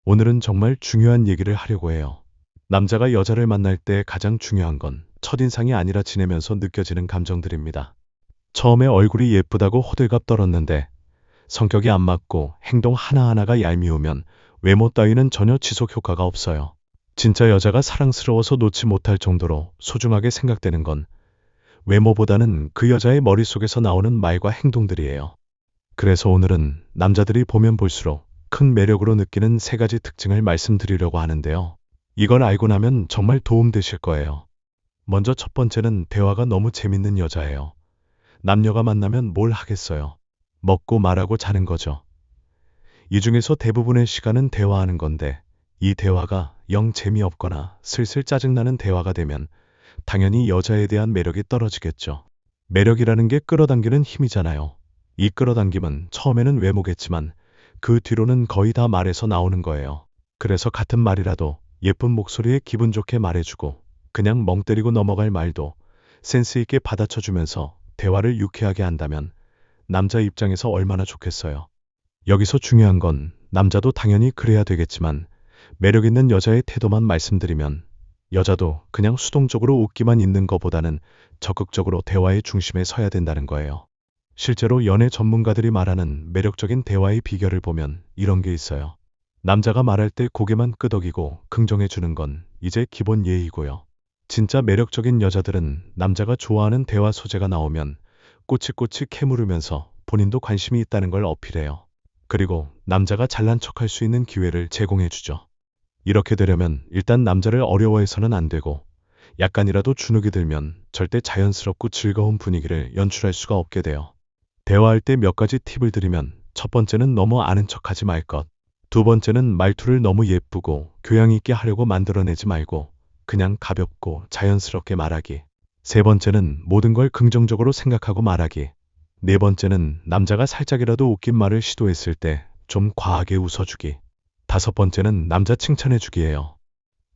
오늘은 정말 중요한 얘기를 하려고 해요. 남자가 여자를 만날 때 가장 중요한 건 첫인상이 아니라 지내면서 느껴지는 감정들입니다. 처음에 얼굴이 예쁘다고 호들갑 떨었는데 성격이 안 맞고 행동 하나하나가 얄미우면 외모 따위는 전혀 지속 효과가 없어요. 진짜 여자가 사랑스러워서 놓지 못할 정도로 소중하게 생각되는 건 외모보다는 그 여자의 머릿속에서 나오는 말과 행동들이에요. 그래서 오늘은 남자들이 보면 볼수록 큰 매력으로 느끼는 세 가지 특징을 말씀드리려고 하는데요. 이걸 알고 나면 정말 도움되실 거예요. 먼저 첫 번째는 대화가 너무 재밌는 여자예요. 남녀가 만나면 뭘 하겠어요? 먹고 말하고 자는 거죠. 이 중에서 대부분의 시간은 대화하는 건데 이 대화가 영 재미없거나 슬슬 짜증나는 대화가 되면 당연히 여자에 대한 매력이 떨어지겠죠. 매력이라는 게 끌어당기는 힘이잖아요. 이 끌어당김은 처음에는 외모겠지만 그 뒤로는 거의 다 말에서 나오는 거예요. 그래서 같은 말이라도 예쁜 목소리에 기분 좋게 말해주고 그냥 멍 때리고 넘어갈 말도 센스 있게 받아쳐주면서 대화를 유쾌하게 한다면 남자 입장에서 얼마나 좋겠어요. 여기서 중요한 건 남자도 당연히 그래야 되겠지만 매력 있는 여자의 태도만 말씀드리면 여자도 그냥 수동적으로 웃기만 있는 것보다는 적극적으로 대화의 중심에 서야 된다는 거예요. 실제로 연애 전문가들이 말하는 매력적인 대화의 비결을 보면 이런 게 있어요. 남자가 말할 때 고개만 끄덕이고 긍정해 주는 건 이제 기본 예의고요. 진짜 매력적인 여자들은 남자가 좋아하는 대화 소재가 나오면 꼬치꼬치 캐물으면서 본인도 관심이 있다는 걸 어필해요. 그리고 남자가 잘난 척할 수 있는 기회를 제공해 주죠. 이렇게 되려면 일단 남자를 어려워해서는 안 되고 약간이라도 주눅이 들면 절대 자연스럽고 즐거운 분위기를 연출할 수가 없게 돼요. 대화할 때 몇 가지 팁을 드리면 첫 번째는 너무 아는 척하지 말 것. 두 번째는 말투를 너무 예쁘고 교양 있게 하려고 만들어내지 말고 그냥 가볍고 자연스럽게 말하기. 세 번째는 모든 걸 긍정적으로 생각하고 말하기. 네 번째는 남자가 살짝이라도 웃긴 말을 시도했을 때 좀 과하게 웃어주기. 다섯 번째는 남자 칭찬해주기예요.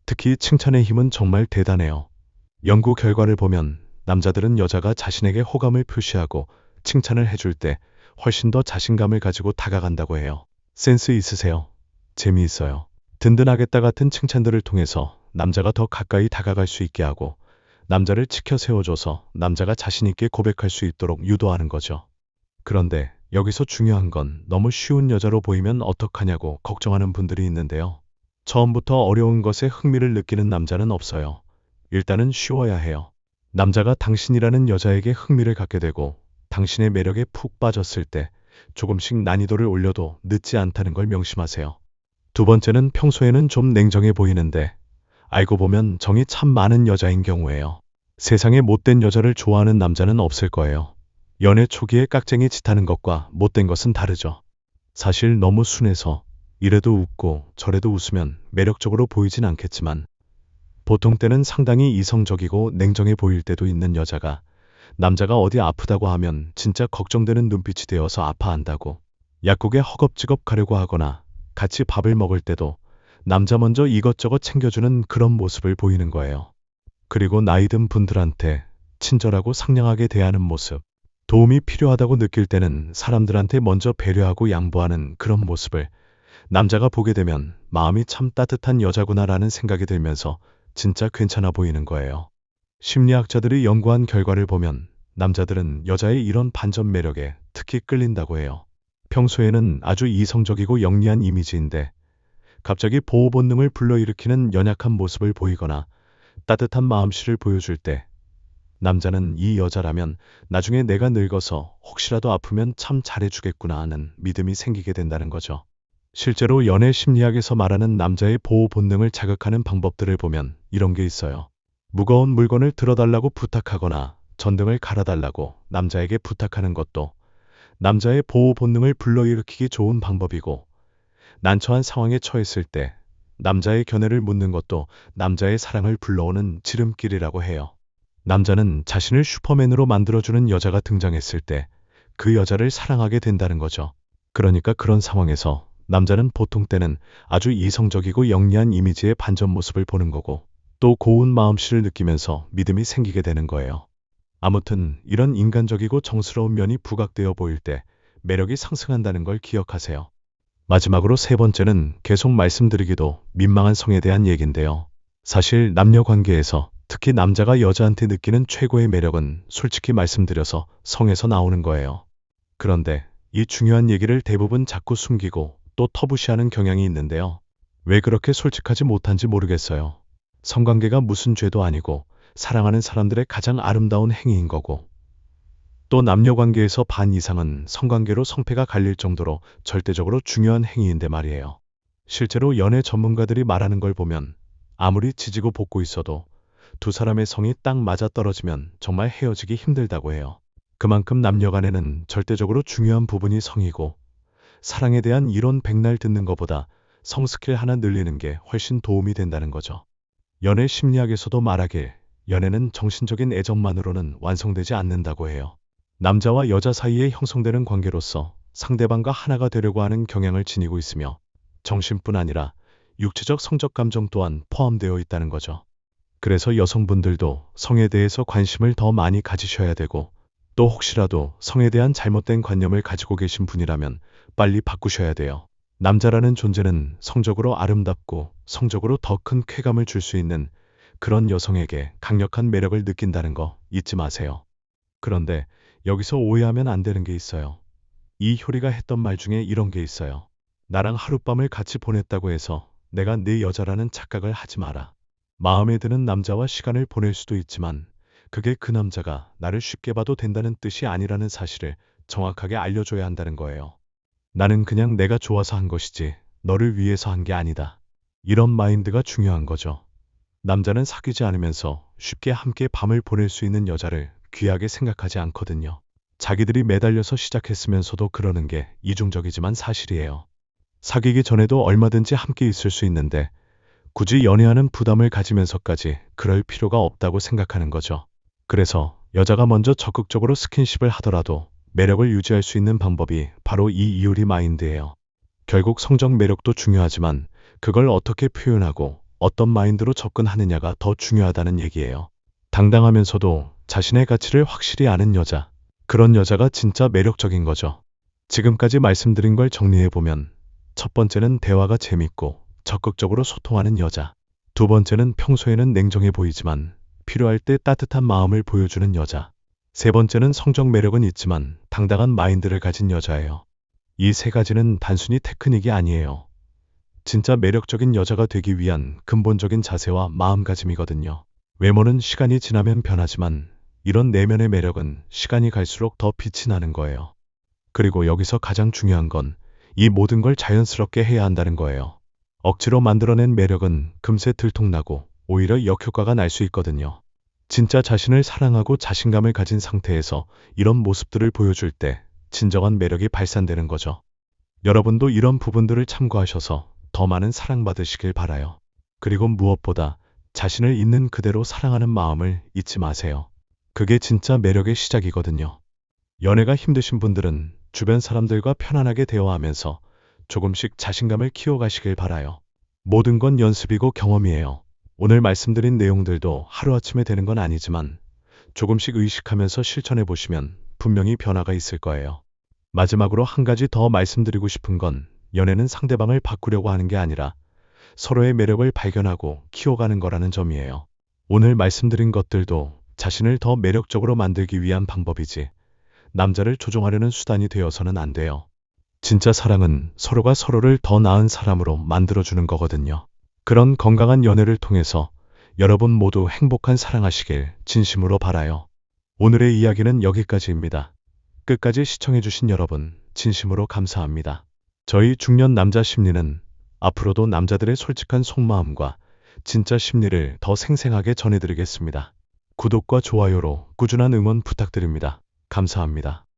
특히 칭찬의 힘은 정말 대단해요. 연구 결과를 보면 남자들은 여자가 자신에게 호감을 표시하고 칭찬을 해줄 때 훨씬 더 자신감을 가지고 다가간다고 해요. 센스 있으세요? 재미있어요. 든든하겠다 같은 칭찬들을 통해서 남자가 더 가까이 다가갈 수 있게 하고 남자를 치켜 세워줘서 남자가 자신 있게 고백할 수 있도록 유도하는 거죠. 그런데 여기서 중요한 건 너무 쉬운 여자로 보이면 어떡하냐고 걱정하는 분들이 있는데요. 처음부터 어려운 것에 흥미를 느끼는 남자는 없어요. 일단은 쉬워야 해요. 남자가 당신이라는 여자에게 흥미를 갖게 되고 당신의 매력에 푹 빠졌을 때 조금씩 난이도를 올려도 늦지 않다는 걸 명심하세요. 두 번째는 평소에는 좀 냉정해 보이는데 알고 보면 정이 참 많은 여자인 경우예요. 세상에 못된 여자를 좋아하는 남자는 없을 거예요. 연애 초기에 깍쟁이 짓하는 것과 못된 것은 다르죠. 사실 너무 순해서 이래도 웃고 저래도 웃으면 매력적으로 보이진 않겠지만 보통 때는 상당히 이성적이고 냉정해 보일 때도 있는 여자가 남자가 어디 아프다고 하면 진짜 걱정되는 눈빛이 되어서 아파한다고 약국에 허겁지겁 가려고 하거나 같이 밥을 먹을 때도 남자 먼저 이것저것 챙겨주는 그런 모습을 보이는 거예요. 그리고 나이 든 분들한테 친절하고 상냥하게 대하는 모습, 도움이 필요하다고 느낄 때는 사람들한테 먼저 배려하고 양보하는 그런 모습을 남자가 보게 되면 마음이 참 따뜻한 여자구나라는 생각이 들면서 진짜 괜찮아 보이는 거예요. 심리학자들이 연구한 결과를 보면 남자들은 여자의 이런 반전 매력에 특히 끌린다고 해요. 평소에는 아주 이성적이고 영리한 이미지인데 갑자기 보호 본능을 불러일으키는 연약한 모습을 보이거나 따뜻한 마음씨를 보여줄 때 남자는 이 여자라면 나중에 내가 늙어서 혹시라도 아프면 참 잘해주겠구나 하는 믿음이 생기게 된다는 거죠. 실제로 연애 심리학에서 말하는 남자의 보호 본능을 자극하는 방법들을 보면 이런 게 있어요. 무거운 물건을 들어달라고 부탁하거나 전등을 갈아달라고 남자에게 부탁하는 것도 남자의 보호 본능을 불러일으키기 좋은 방법이고 난처한 상황에 처했을 때 남자의 견해를 묻는 것도 남자의 사랑을 불러오는 지름길이라고 해요. 남자는 자신을 슈퍼맨으로 만들어주는 여자가 등장했을 때 그 여자를 사랑하게 된다는 거죠. 그러니까 그런 상황에서 남자는 보통 때는 아주 이성적이고 영리한 이미지의 반전 모습을 보는 거고 또 고운 마음씨를 느끼면서 믿음이 생기게 되는 거예요. 아무튼 이런 인간적이고 정스러운 면이 부각되어 보일 때 매력이 상승한다는 걸 기억하세요. 마지막으로 세 번째는 계속 말씀드리기도 민망한 성에 대한 얘기인데요. 사실 남녀 관계에서 특히 남자가 여자한테 느끼는 최고의 매력은 솔직히 말씀드려서 성에서 나오는 거예요. 그런데 이 중요한 얘기를 대부분 자꾸 숨기고 또 터부시하는 경향이 있는데요. 왜 그렇게 솔직하지 못한지 모르겠어요. 성관계가 무슨 죄도 아니고 사랑하는 사람들의 가장 아름다운 행위인 거고, 또 남녀 관계에서 반 이상은 성관계로 성패가 갈릴 정도로 절대적으로 중요한 행위인데 말이에요. 실제로 연애 전문가들이 말하는 걸 보면 아무리 지지고 볶고 있어도 두 사람의 성이 딱 맞아 떨어지면 정말 헤어지기 힘들다고 해요. 그만큼 남녀 간에는 절대적으로 중요한 부분이 성이고, 사랑에 대한 이론 백날 듣는 것보다 성 스킬 하나 늘리는 게 훨씬 도움이 된다는 거죠. 연애 심리학에서도 말하길 연애는 정신적인 애정만으로는 완성되지 않는다고 해요. 남자와 여자 사이에 형성되는 관계로서 상대방과 하나가 되려고 하는 경향을 지니고 있으며, 정신뿐 아니라 육체적 성적 감정 또한 포함되어 있다는 거죠. 그래서 여성분들도 성에 대해서 관심을 더 많이 가지셔야 되고, 또 혹시라도 성에 대한 잘못된 관념을 가지고 계신 분이라면 빨리 바꾸셔야 돼요. 남자라는 존재는 성적으로 아름답고 성적으로 더 큰 쾌감을 줄 수 있는 그런 여성에게 강력한 매력을 느낀다는 거 잊지 마세요. 그런데 여기서 오해하면 안 되는 게 있어요. 이 효리가 했던 말 중에 이런 게 있어요. 나랑 하룻밤을 같이 보냈다고 해서 내가 네 여자라는 착각을 하지 마라. 마음에 드는 남자와 시간을 보낼 수도 있지만 그게 그 남자가 나를 쉽게 봐도 된다는 뜻이 아니라는 사실을 정확하게 알려줘야 한다는 거예요. 나는 그냥 내가 좋아서 한 것이지 너를 위해서 한 게 아니다. 이런 마인드가 중요한 거죠. 남자는 사귀지 않으면서 쉽게 함께 밤을 보낼 수 있는 여자를 귀하게 생각하지 않거든요. 자기들이 매달려서 시작했으면서도 그러는 게 이중적이지만 사실이에요. 사귀기 전에도 얼마든지 함께 있을 수 있는데 굳이 연애하는 부담을 가지면서까지 그럴 필요가 없다고 생각하는 거죠. 그래서 여자가 먼저 적극적으로 스킨십을 하더라도 매력을 유지할 수 있는 방법이 바로 이 이효리 마인드예요. 결국 성적 매력도 중요하지만 그걸 어떻게 표현하고 어떤 마인드로 접근하느냐가 더 중요하다는 얘기예요. 당당하면서도 자신의 가치를 확실히 아는 여자. 그런 여자가 진짜 매력적인 거죠. 지금까지 말씀드린 걸 정리해보면, 첫 번째는 대화가 재밌고 적극적으로 소통하는 여자. 두 번째는 평소에는 냉정해 보이지만 필요할 때 따뜻한 마음을 보여주는 여자. 세 번째는 성적 매력은 있지만 당당한 마인드를 가진 여자예요. 이 세 가지는 단순히 테크닉이 아니에요. 진짜 매력적인 여자가 되기 위한 근본적인 자세와 마음가짐이거든요. 외모는 시간이 지나면 변하지만 이런 내면의 매력은 시간이 갈수록 더 빛이 나는 거예요. 그리고 여기서 가장 중요한 건 이 모든 걸 자연스럽게 해야 한다는 거예요. 억지로 만들어낸 매력은 금세 들통나고 오히려 역효과가 날 수 있거든요. 진짜 자신을 사랑하고 자신감을 가진 상태에서 이런 모습들을 보여줄 때 진정한 매력이 발산되는 거죠. 여러분도 이런 부분들을 참고하셔서 더 많은 사랑받으시길 바라요. 그리고 무엇보다 자신을 있는 그대로 사랑하는 마음을 잊지 마세요. 그게 진짜 매력의 시작이거든요. 연애가 힘드신 분들은 주변 사람들과 편안하게 대화하면서 조금씩 자신감을 키워가시길 바라요. 모든 건 연습이고 경험이에요. 오늘 말씀드린 내용들도 하루아침에 되는 건 아니지만 조금씩 의식하면서 실천해 보시면 분명히 변화가 있을 거예요. 마지막으로 한 가지 더 말씀드리고 싶은 건, 연애는 상대방을 바꾸려고 하는 게 아니라 서로의 매력을 발견하고 키워가는 거라는 점이에요. 오늘 말씀드린 것들도 자신을 더 매력적으로 만들기 위한 방법이지 남자를 조종하려는 수단이 되어서는 안 돼요. 진짜 사랑은 서로가 서로를 더 나은 사람으로 만들어주는 거거든요. 그런 건강한 연애를 통해서 여러분 모두 행복한 사랑하시길 진심으로 바라요. 오늘의 이야기는 여기까지입니다. 끝까지 시청해주신 여러분 진심으로 감사합니다. 저희 중년 남자 심리는 앞으로도 남자들의 솔직한 속마음과 진짜 심리를 더 생생하게 전해드리겠습니다. 구독과 좋아요로 꾸준한 응원 부탁드립니다. 감사합니다.